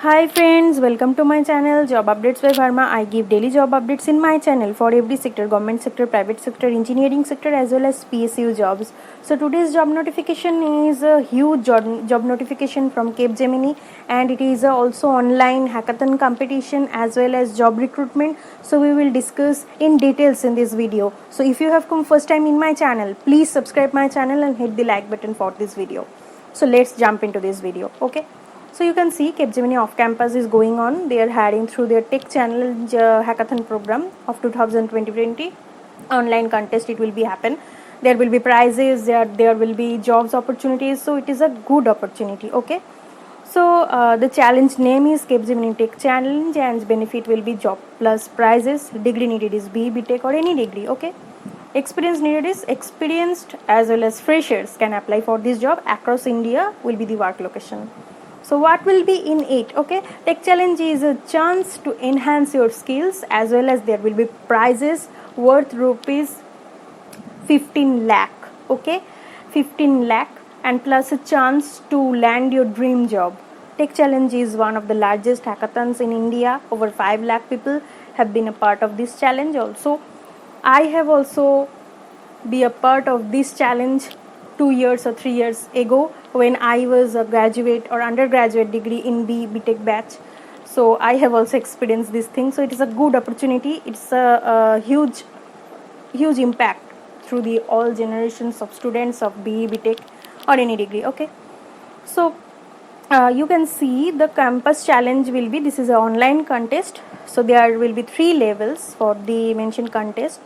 Hi friends, welcome to my channel Job Updates by Verma. I give daily job updates in my channel for every sector, government sector, private sector, engineering sector as well as PSU jobs. So today's job notification is a huge job notification from Capgemini, and it is also online hackathon competition as well as job recruitment. So we will discuss in details in this video. So if you have come first time in my channel, please subscribe my channel and hit the like button for this video. So let's jump into this video. Okay. So you can see Capgemini off campus is going on. They are heading through their tech challenge hackathon program of 2020 online contest. It will be happen. There will be prizes. There will be jobs opportunities. So it is a good opportunity. Okay. So the challenge name is Capgemini Tech Challenge, and benefit will be job plus prizes. Degree needed is BE, Tech or any degree. Okay. Experience needed is experienced as well as freshers can apply for this job. Across India will be the work location. So what will be in it? Okay, tech challenge is a chance to enhance your skills as well as there will be prizes worth rupees 15 lakh. Okay, 15 lakh and plus a chance to land your dream job. Tech challenge is one of the largest hackathons in India. Over 5 lakh people have been a part of this challenge. Also, I have also be a part of this challenge 2 years or 3 years ago when I was a graduate or undergraduate degree in the Tech batch. So I have also experienced this thing. So it is a good opportunity. It's a huge impact through the all generations of students of BE, Tech or any degree. Okay. So you can see the campus challenge will be, this is an online contest. So there will be 3 levels for the mentioned contest.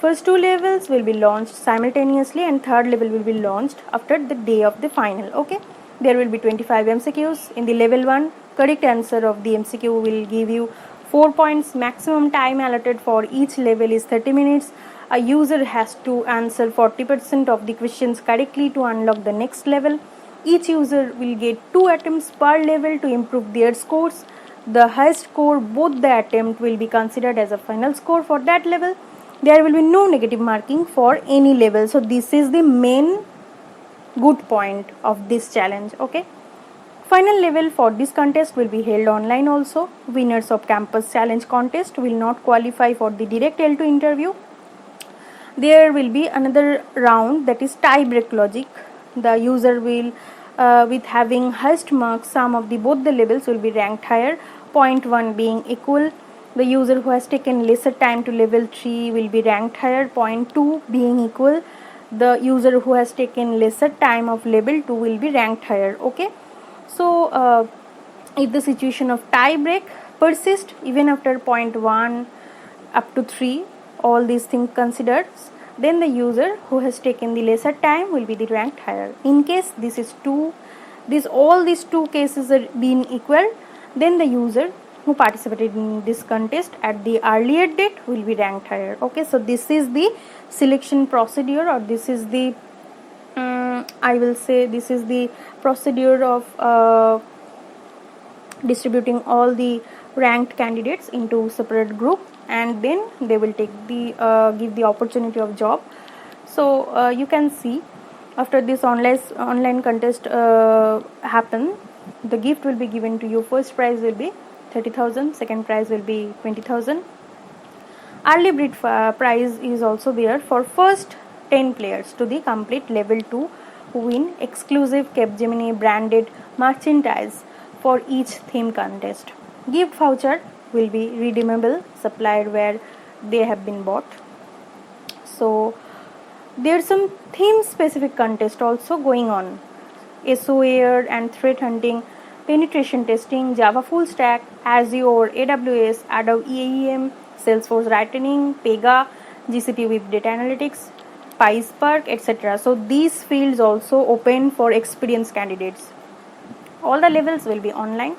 First 2 levels will be launched simultaneously and third level will be launched after the day of the final. Okay, there will be 25 MCQs. In the level 1, correct answer of the MCQ will give you 4 points. Maximum time allotted for each level is 30 minutes. A user has to answer 40% of the questions correctly to unlock the next level. Each user will get 2 attempts per level to improve their scores. The highest score both the attempt will be considered as a final score for that level. There will be no negative marking for any level. So this is the main good point of this challenge. Okay. Final level for this contest will be held online also. Winners of campus challenge contest will not qualify for the direct L2 interview. There will be another round, that is tie break logic. The user will with having highest marks, some of the both the levels will be ranked higher, point 1 being equal. The user who has taken lesser time to level 3 will be ranked higher, point 2 being equal. The user who has taken lesser time of level 2 will be ranked higher. Okay. So if the situation of tie break persists even after point 1 up to 3, all these things considered, then the user who has taken the lesser time will be the ranked higher. In case this is all these 2 cases are being equal, then the user who participated in this contest at the earlier date will be ranked higher. Okay, so this is the selection procedure, or this is the I will say this is the procedure of distributing all the ranked candidates into separate group, and then they will take the give the opportunity of job. So you can see after this online contest happen, the gift will be given to you. First prize will be 30,000, second prize will be 20,000. Early bid prize is also there for first 10 players to the complete level 2 who win exclusive Capgemini branded merchandise for each theme contest. Gift voucher will be redeemable supplied where they have been bought. So there's some theme specific contest also going on. SOAR and threat hunting, penetration testing, Java full stack, Azure, AWS, Adobe EAM, Salesforce Writing, Pega, GCP with data analytics, PySpark, etc. So these fields also open for experienced candidates. All the levels will be online,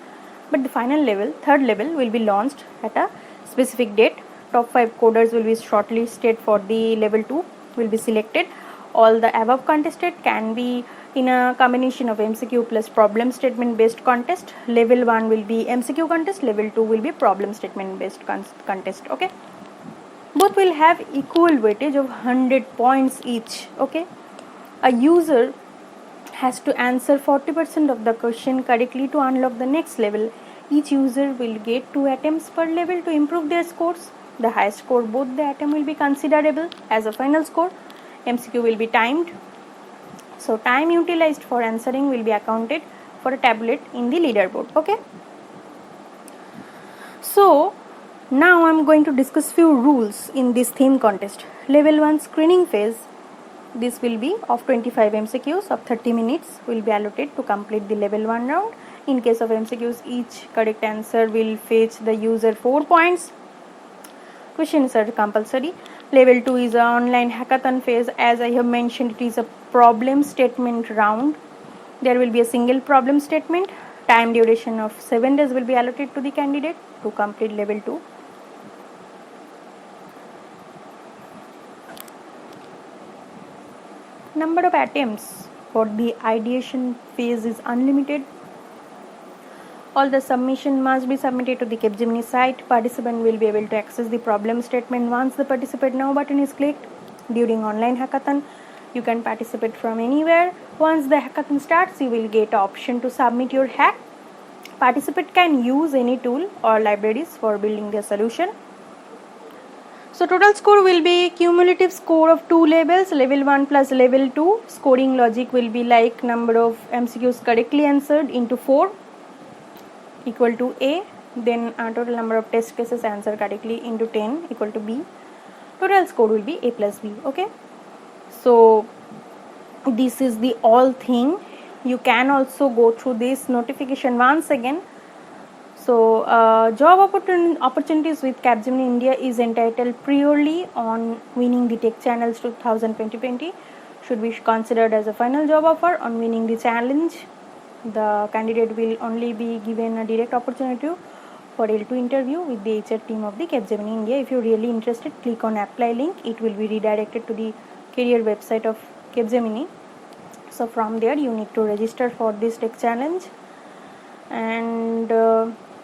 but the final level, third level, will be launched at a specific date. Top 5 coders will be shortlisted for the level 2, will be selected. All the above contested can be in a combination of MCQ plus problem statement based contest. Level 1 will be MCQ contest, level 2 will be problem statement based contest. Okay, both will have equal weightage of 100 points each. Okay, a user has to answer 40% of the question correctly to unlock the next level. Each user will get 2 attempts per level to improve their scores. The highest score both the attempt will be considerable as a final score. MCQ will be timed. So time utilized for answering will be accounted for a tablet in the leaderboard. Okay. So now I am going to discuss few rules in this theme contest. Level 1 screening phase. This will be of 25 MCQs of 30 minutes will be allocated to complete the level 1 round. In case of MCQs, each correct answer will fetch the user 4 points. Questions are compulsory. Level 2 is an online hackathon phase. As I have mentioned, it is a problem statement round. There will be a single problem statement. Time duration of 7 days will be allocated to the candidate to complete level 2. Number of attempts for the ideation phase is unlimited. All the submission must be submitted to the Capgemini site. Participant will be able to access the problem statement once the participate now button is clicked. During online hackathon, you can participate from anywhere. Once the hackathon starts, you will get option to submit your hack. Participant can use any tool or libraries for building their solution. So total score will be cumulative score of 2 levels, level 1 plus level 2. Scoring logic will be like number of MCQs correctly answered into 4 equal to A. Then total number of test cases answered correctly into 10 equal to B. Total score will be A plus B. Okay. So this is the all thing. You can also go through this notification once again. So job opportunities with Capgemini India is entitled purely on winning the Tech Challenge 2020. Should be considered as a final job offer. On winning the challenge, the candidate will only be given a direct opportunity for L2 interview with the HR team of the Capgemini India. If you're really interested, click on apply link. It will be redirected to the career website of Capgemini. So from there you need to register for this Tech Challenge, and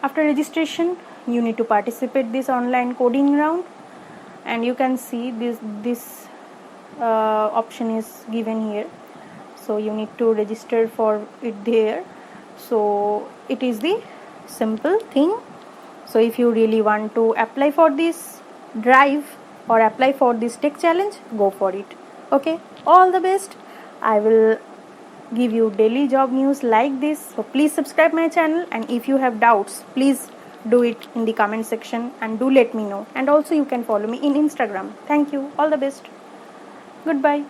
after registration you need to participate this online coding round, and you can see this option is given here. So you need to register for it there. So it is the simple thing. So if you really want to apply for this drive or apply for this Tech Challenge, go for it. Okay, all the best. I will give you daily job news like this. So please subscribe my channel, and if you have doubts, please do it in the comment section and do let me know. And also you can follow me in Instagram. Thank you. All the best. Goodbye.